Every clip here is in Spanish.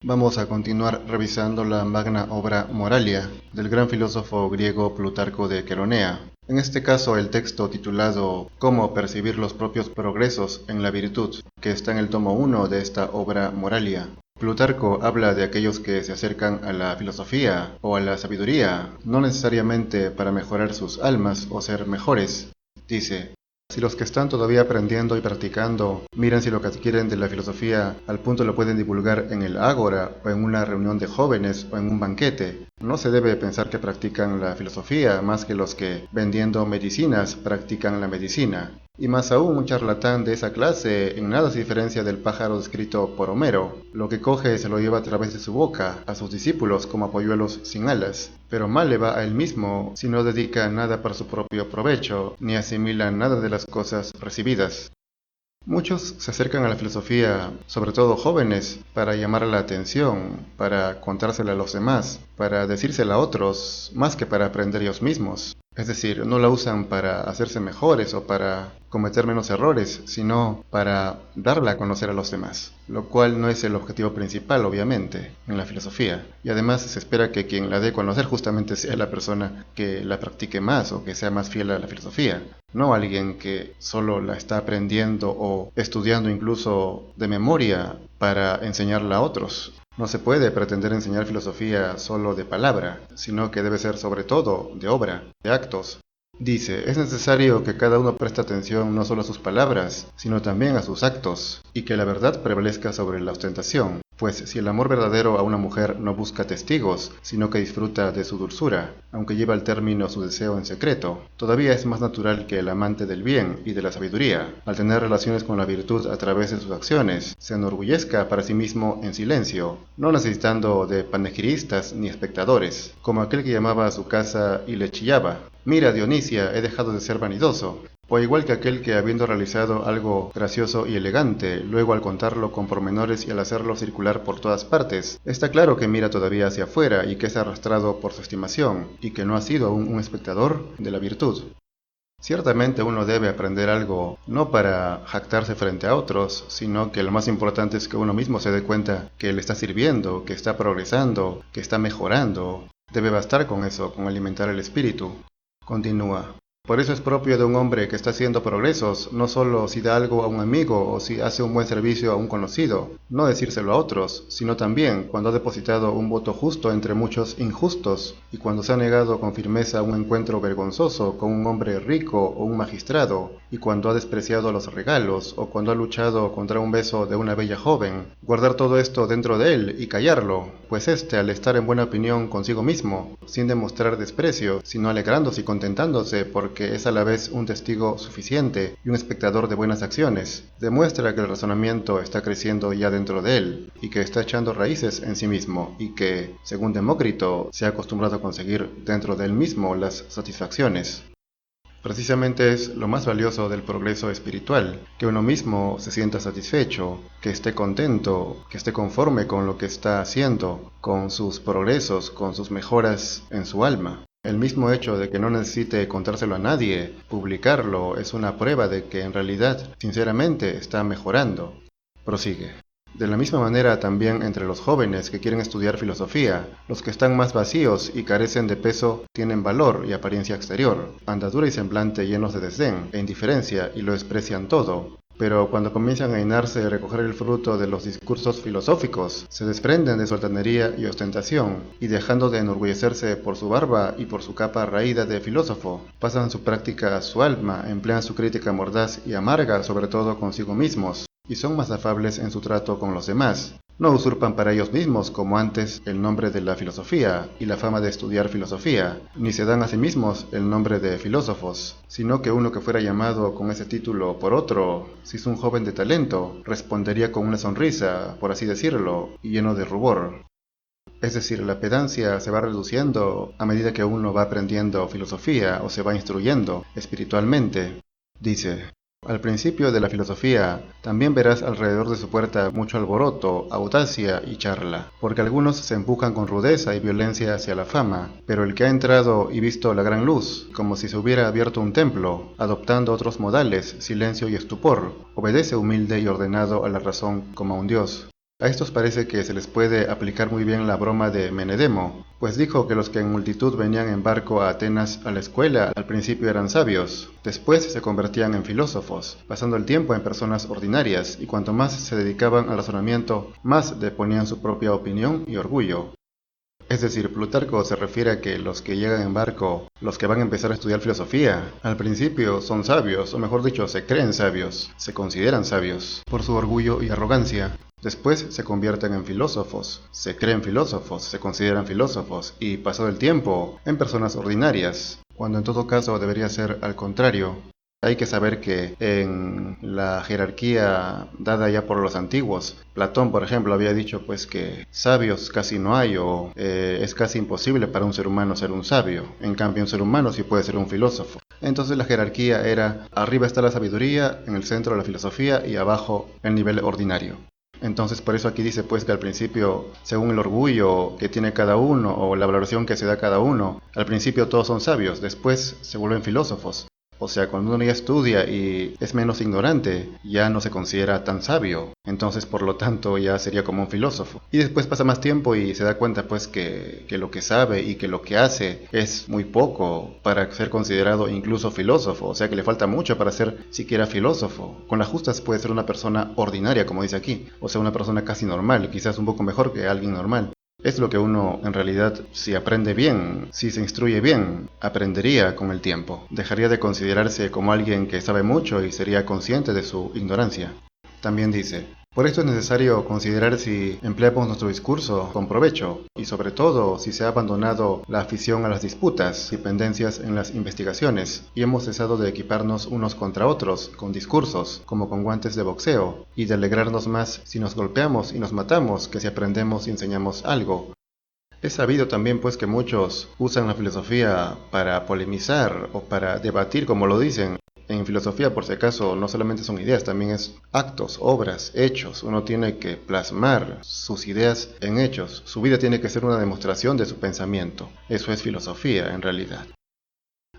Vamos a continuar revisando la magna obra Moralia del gran filósofo griego Plutarco de Queronea. En este caso el texto titulado Cómo percibir los propios progresos en la virtud, que está en el tomo 1 de esta obra Moralia. Plutarco habla de aquellos que se acercan a la filosofía o a la sabiduría, no necesariamente para mejorar sus almas o ser mejores. Dice: si los que están todavía aprendiendo y practicando miran si lo que adquieren de la filosofía al punto lo pueden divulgar en el ágora o en una reunión de jóvenes o en un banquete, no se debe pensar que practican la filosofía más que los que, vendiendo medicinas, practican la medicina. Y más aún, un charlatán de esa clase en nada se diferencia del pájaro descrito por Homero. Lo que coge se lo lleva a través de su boca a sus discípulos como a polluelos sin alas. Pero mal le va a él mismo si no dedica nada para su propio provecho, ni asimila nada de las cosas recibidas. Muchos se acercan a la filosofía, sobre todo jóvenes, para llamar la atención, para contársela a los demás, para decírsela a otros, más que para aprender ellos mismos. Es decir, no la usan para hacerse mejores o para cometer menos errores, sino para darla a conocer a los demás, lo cual no es el objetivo principal, obviamente, en la filosofía. Y además se espera que quien la dé a conocer justamente sea la persona que la practique más o que sea más fiel a la filosofía, no alguien que solo la está aprendiendo o estudiando incluso de memoria para enseñarla a otros. No se puede pretender enseñar filosofía solo de palabra, sino que debe ser sobre todo de obra, de actos. Dice, es necesario que cada uno preste atención no solo a sus palabras, sino también a sus actos, y que la verdad prevalezca sobre la ostentación. Pues si el amor verdadero a una mujer no busca testigos, sino que disfruta de su dulzura, aunque lleva al término su deseo en secreto, todavía es más natural que el amante del bien y de la sabiduría, al tener relaciones con la virtud a través de sus acciones, se enorgullezca para sí mismo en silencio, no necesitando de panegiristas ni espectadores, como aquel que llamaba a su casa y le chillaba: «Mira, Dionisia, he dejado de ser vanidoso». O igual que aquel que, habiendo realizado algo gracioso y elegante, luego al contarlo con pormenores y al hacerlo circular por todas partes, está claro que mira todavía hacia afuera y que es arrastrado por su estimación, y que no ha sido aún un espectador de la virtud. Ciertamente uno debe aprender algo, no para jactarse frente a otros, sino que lo más importante es que uno mismo se dé cuenta que le está sirviendo, que está progresando, que está mejorando. Debe bastar con eso, con alimentar el espíritu. Continúa. Por eso es propio de un hombre que está haciendo progresos, no solo si da algo a un amigo o si hace un buen servicio a un conocido, no decírselo a otros, sino también cuando ha depositado un voto justo entre muchos injustos, y cuando se ha negado con firmeza un encuentro vergonzoso con un hombre rico o un magistrado, y cuando ha despreciado los regalos, o cuando ha luchado contra un beso de una bella joven. Guardar todo esto dentro de él y callarlo, pues éste, al estar en buena opinión consigo mismo, sin demostrar desprecio, sino alegrándose y contentándose porque es a la vez un testigo suficiente y un espectador de buenas acciones, demuestra que el razonamiento está creciendo ya dentro de él, y que está echando raíces en sí mismo, y que, según Demócrito, se ha acostumbrado a conseguir dentro de él mismo las satisfacciones. Precisamente es lo más valioso del progreso espiritual, que uno mismo se sienta satisfecho, que esté contento, que esté conforme con lo que está haciendo, con sus progresos, con sus mejoras en su alma. El mismo hecho de que no necesite contárselo a nadie, publicarlo, es una prueba de que en realidad, sinceramente, está mejorando. Prosigue. De la misma manera también entre los jóvenes que quieren estudiar filosofía, los que están más vacíos y carecen de peso tienen valor y apariencia exterior, andadura y semblante llenos de desdén e indiferencia y lo desprecian todo. Pero cuando comienzan a llenarse y recoger el fruto de los discursos filosóficos, se desprenden de su altanería y ostentación, y dejando de enorgullecerse por su barba y por su capa raída de filósofo, pasan su práctica a su alma, emplean su crítica mordaz y amarga sobre todo consigo mismos, y son más afables en su trato con los demás. No usurpan para ellos mismos, como antes, el nombre de la filosofía y la fama de estudiar filosofía, ni se dan a sí mismos el nombre de filósofos, sino que uno que fuera llamado con ese título por otro, si es un joven de talento, respondería con una sonrisa, por así decirlo, y lleno de rubor. Es decir, la pedancia se va reduciendo a medida que uno va aprendiendo filosofía o se va instruyendo espiritualmente. Dice: al principio de la filosofía, también verás alrededor de su puerta mucho alboroto, audacia y charla, porque algunos se empujan con rudeza y violencia hacia la fama, pero el que ha entrado y visto la gran luz, como si se hubiera abierto un templo, adoptando otros modales, silencio y estupor, obedece humilde y ordenado a la razón como a un dios. A estos parece que se les puede aplicar muy bien la broma de Menedemo, pues dijo que los que en multitud venían en barco a Atenas a la escuela al principio eran sabios, después se convertían en filósofos, pasando el tiempo en personas ordinarias, y cuanto más se dedicaban al razonamiento, más deponían su propia opinión y orgullo. Es decir, Plutarco se refiere a que los que llegan en barco, los que van a empezar a estudiar filosofía, al principio son sabios, o mejor dicho, se creen sabios, se consideran sabios, por su orgullo y arrogancia. Después se convierten en filósofos, se creen filósofos, se consideran filósofos, y pasado el tiempo, en personas ordinarias, cuando en todo caso debería ser al contrario. Hay que saber que en la jerarquía dada ya por los antiguos, Platón, por ejemplo, había dicho pues que sabios casi no hay o es casi imposible para un ser humano ser un sabio. En cambio, un ser humano sí puede ser un filósofo. Entonces la jerarquía era arriba está la sabiduría, en el centro la filosofía y abajo el nivel ordinario. Entonces por eso aquí dice pues que al principio, según el orgullo que tiene cada uno o la valoración que se da a cada uno, al principio todos son sabios, después se vuelven filósofos. O sea, cuando uno ya estudia y es menos ignorante, ya no se considera tan sabio. Entonces, por lo tanto, ya sería como un filósofo. Y después pasa más tiempo y se da cuenta pues que lo que sabe y que lo que hace es muy poco para ser considerado incluso filósofo. O sea, que le falta mucho para ser siquiera filósofo. Con las justas puede ser una persona ordinaria, como dice aquí. O sea, una persona casi normal, quizás un poco mejor que alguien normal. Es lo que uno, en realidad, si aprende bien, si se instruye bien, aprendería con el tiempo. Dejaría de considerarse como alguien que sabe mucho y sería consciente de su ignorancia. También dice, por esto es necesario considerar si empleamos nuestro discurso con provecho y sobre todo si se ha abandonado la afición a las disputas y pendencias en las investigaciones y hemos cesado de equiparnos unos contra otros con discursos como con guantes de boxeo y de alegrarnos más si nos golpeamos y nos matamos que si aprendemos y enseñamos algo. Es sabido también pues que muchos usan la filosofía para polemizar o para debatir como lo dicen. En filosofía, por si acaso, no solamente son ideas, también es actos, obras, hechos. Uno tiene que plasmar sus ideas en hechos. Su vida tiene que ser una demostración de su pensamiento. Eso es filosofía, en realidad.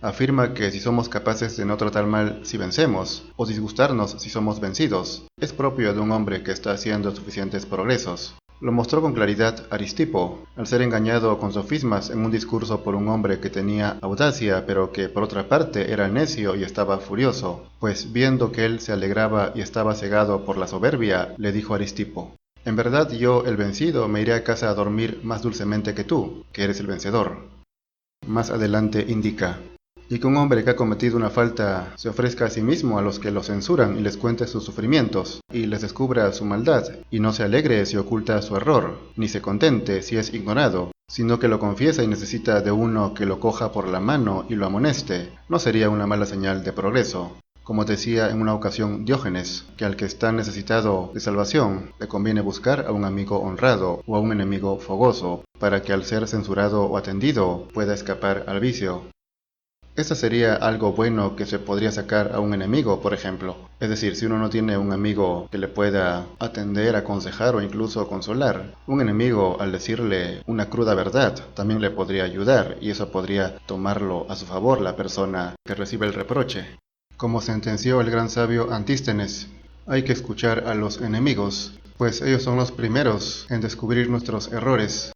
Afirma que si somos capaces de no tratar mal si vencemos, o disgustarnos si somos vencidos, es propio de un hombre que está haciendo suficientes progresos. Lo mostró con claridad Aristipo, al ser engañado con sofismas en un discurso por un hombre que tenía audacia, pero que por otra parte era necio y estaba furioso, pues viendo que él se alegraba y estaba cegado por la soberbia, le dijo Aristipo, en verdad yo, el vencido, me iré a casa a dormir más dulcemente que tú, que eres el vencedor. Más adelante indica, y que un hombre que ha cometido una falta se ofrezca a sí mismo a los que lo censuran y les cuente sus sufrimientos, y les descubra su maldad, y no se alegre si oculta su error, ni se contente si es ignorado, sino que lo confiesa y necesita de uno que lo coja por la mano y lo amoneste, no sería una mala señal de progreso. Como decía en una ocasión Diógenes, que al que está necesitado de salvación le conviene buscar a un amigo honrado o a un enemigo fogoso, para que al ser censurado o atendido pueda escapar al vicio. Esta sería algo bueno que se podría sacar a un enemigo, por ejemplo. Es decir, si uno no tiene un amigo que le pueda atender, aconsejar o incluso consolar, un enemigo al decirle una cruda verdad también le podría ayudar y eso podría tomarlo a su favor la persona que recibe el reproche. Como sentenció el gran sabio Antístenes, hay que escuchar a los enemigos, pues ellos son los primeros en descubrir nuestros errores.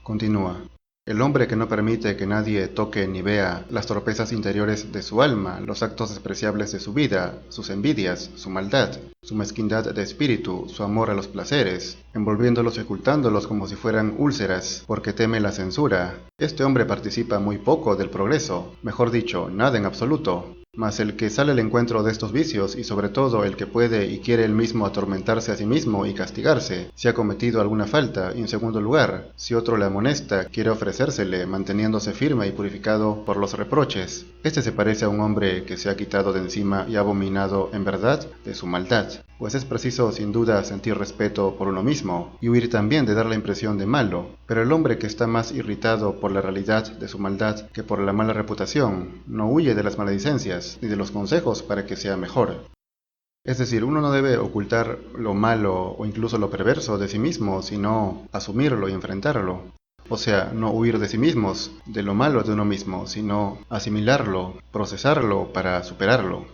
Continúa. El hombre que no permite que nadie toque ni vea las torpezas interiores de su alma, los actos despreciables de su vida, sus envidias, su maldad, su mezquindad de espíritu, su amor a los placeres, envolviéndolos y ocultándolos como si fueran úlceras, porque teme la censura. Este hombre participa muy poco del progreso, mejor dicho, nada en absoluto. Mas el que sale al encuentro de estos vicios y sobre todo el que puede y quiere él mismo atormentarse a sí mismo y castigarse, si ha cometido alguna falta, y en segundo lugar, si otro le amonesta, quiere ofrecérsele, manteniéndose firme y purificado por los reproches. Este se parece a un hombre que se ha quitado de encima y ha abominado en verdad de su maldad. Pues es preciso sin duda sentir respeto por uno mismo y huir también de dar la impresión de malo, pero el hombre que está más irritado por la realidad de su maldad que por la mala reputación, no huye de las maledicencias ni de los consejos para que sea mejor. Es decir, uno no debe ocultar lo malo o incluso lo perverso de sí mismo, sino asumirlo y enfrentarlo. O sea, no huir de sí mismos, de lo malo de uno mismo, sino asimilarlo, procesarlo para superarlo.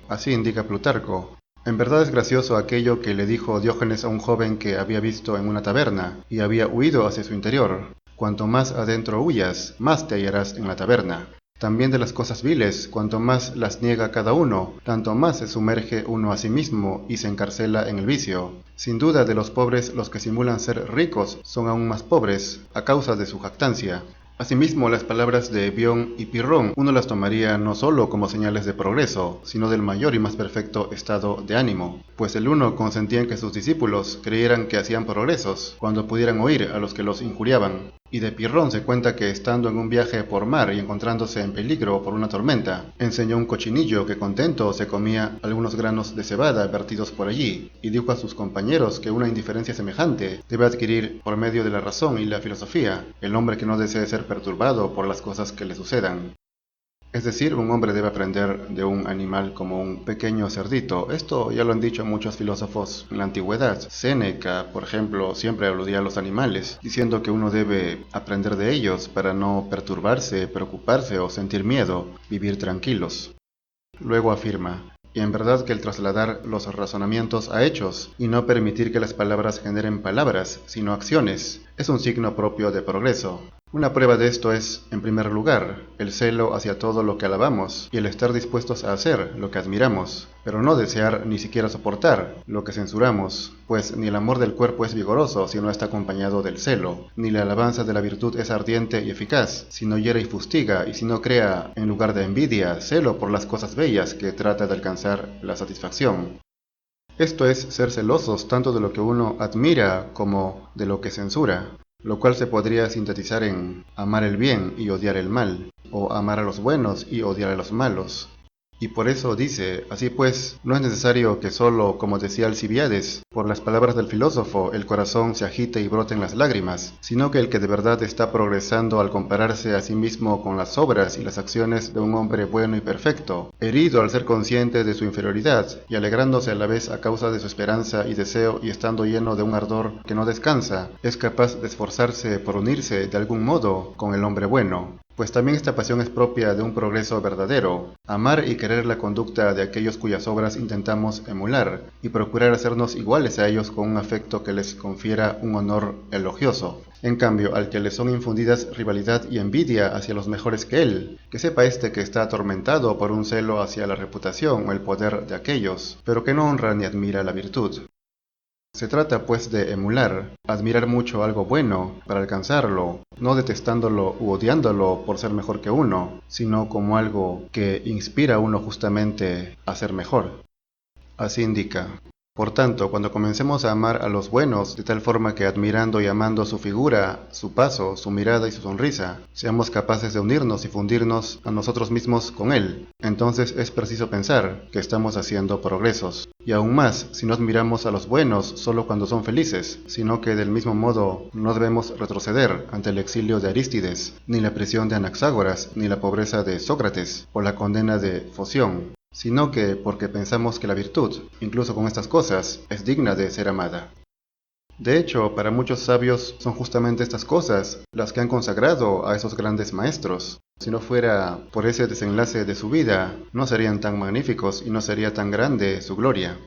Así indica Plutarco. En verdad es gracioso aquello que le dijo Diógenes a un joven que había visto en una taberna y había huido hacia su interior. Cuanto más adentro huyas, más te hallarás en la taberna. También de las cosas viles, cuanto más las niega cada uno, tanto más se sumerge uno a sí mismo y se encarcela en el vicio. Sin duda de los pobres los que simulan ser ricos son aún más pobres, a causa de su jactancia. Asimismo, las palabras de Bion y Pirrón uno las tomaría no solo como señales de progreso, sino del mayor y más perfecto estado de ánimo, pues el uno consentía en que sus discípulos creyeran que hacían progresos cuando pudieran oír a los que los injuriaban. Y de Pirrón se cuenta que estando en un viaje por mar y encontrándose en peligro por una tormenta, enseñó un cochinillo que contento se comía algunos granos de cebada vertidos por allí, y dijo a sus compañeros que una indiferencia semejante debe adquirir por medio de la razón y la filosofía el hombre que no desee ser perturbado por las cosas que le sucedan. Es decir, un hombre debe aprender de un animal como un pequeño cerdito. Esto ya lo han dicho muchos filósofos en la antigüedad. Séneca, por ejemplo, siempre aludía a los animales, diciendo que uno debe aprender de ellos para no perturbarse, preocuparse o sentir miedo, vivir tranquilos. Luego afirma: y en verdad que el trasladar los razonamientos a hechos y no permitir que las palabras generen palabras, sino acciones, es un signo propio de progreso. Una prueba de esto es, en primer lugar, el celo hacia todo lo que alabamos y el estar dispuestos a hacer lo que admiramos, pero no desear ni siquiera soportar lo que censuramos, pues ni el amor del cuerpo es vigoroso si no está acompañado del celo, ni la alabanza de la virtud es ardiente y eficaz si no hiere y fustiga y si no crea, en lugar de envidia, celo por las cosas bellas que trata de alcanzar la satisfacción. Esto es ser celosos tanto de lo que uno admira como de lo que censura, lo cual se podría sintetizar en amar el bien y odiar el mal, o amar a los buenos y odiar a los malos. Y por eso dice: así pues, no es necesario que solo, como decía Alcibiades, por las palabras del filósofo el corazón se agite y broten las lágrimas, sino que el que de verdad está progresando al compararse a sí mismo con las obras y las acciones de un hombre bueno y perfecto, herido al ser consciente de su inferioridad y alegrándose a la vez a causa de su esperanza y deseo y estando lleno de un ardor que no descansa, es capaz de esforzarse por unirse de algún modo con el hombre bueno. Pues también esta pasión es propia de un progreso verdadero, amar y querer la conducta de aquellos cuyas obras intentamos emular, y procurar hacernos iguales a ellos con un afecto que les confiera un honor elogioso. En cambio, al que le son infundidas rivalidad y envidia hacia los mejores que él, que sepa éste que está atormentado por un celo hacia la reputación o el poder de aquellos, pero que no honra ni admira la virtud. Se trata pues de emular, admirar mucho algo bueno para alcanzarlo, no detestándolo u odiándolo por ser mejor que uno, sino como algo que inspira a uno justamente a ser mejor. Así indica: por tanto, cuando comencemos a amar a los buenos de tal forma que admirando y amando su figura, su paso, su mirada y su sonrisa, seamos capaces de unirnos y fundirnos a nosotros mismos con él, entonces es preciso pensar que estamos haciendo progresos. Y aún más, si no admiramos a los buenos solo cuando son felices, sino que del mismo modo no debemos retroceder ante el exilio de Arístides, ni la prisión de Anaxágoras, ni la pobreza de Sócrates, o la condena de Foción, sino que porque pensamos que la virtud, incluso con estas cosas, es digna de ser amada. De hecho, para muchos sabios son justamente estas cosas las que han consagrado a esos grandes maestros. Si no fuera por ese desenlace de su vida, no serían tan magníficos y no sería tan grande su gloria.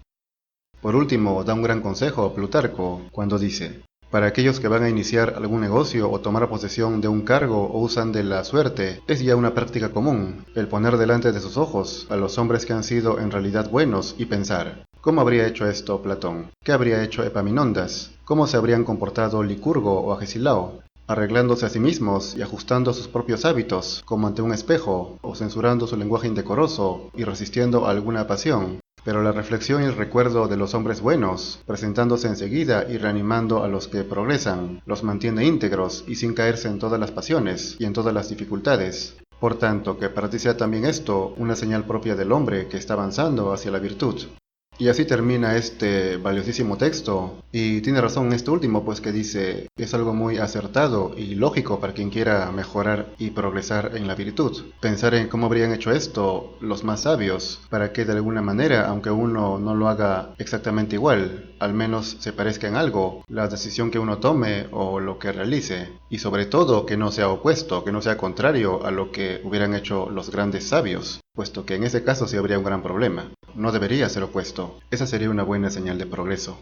Por último, da un gran consejo Plutarco cuando dice: para aquellos que van a iniciar algún negocio o tomar posesión de un cargo o usan de la suerte, es ya una práctica común el poner delante de sus ojos a los hombres que han sido en realidad buenos y pensar: ¿cómo habría hecho esto Platón? ¿Qué habría hecho Epaminondas? ¿Cómo se habrían comportado Licurgo o Agesilao? Arreglándose a sí mismos y ajustando sus propios hábitos, como ante un espejo, o censurando su lenguaje indecoroso y resistiendo a alguna pasión. Pero la reflexión y el recuerdo de los hombres buenos, presentándose enseguida y reanimando a los que progresan, los mantiene íntegros y sin caerse en todas las pasiones y en todas las dificultades. Por tanto, que para ti sea también esto una señal propia del hombre que está avanzando hacia la virtud. Y así termina este valiosísimo texto, y tiene razón en este último, pues que dice: es algo muy acertado y lógico para quien quiera mejorar y progresar en la virtud. Pensar en cómo habrían hecho esto los más sabios, para que de alguna manera, aunque uno no lo haga exactamente igual, al menos se parezca en algo la decisión que uno tome o lo que realice, y sobre todo que no sea opuesto, que no sea contrario a lo que hubieran hecho los grandes sabios. puesto que en ese caso sí habría un gran problema. No debería ser opuesto. Esa sería una buena señal de progreso.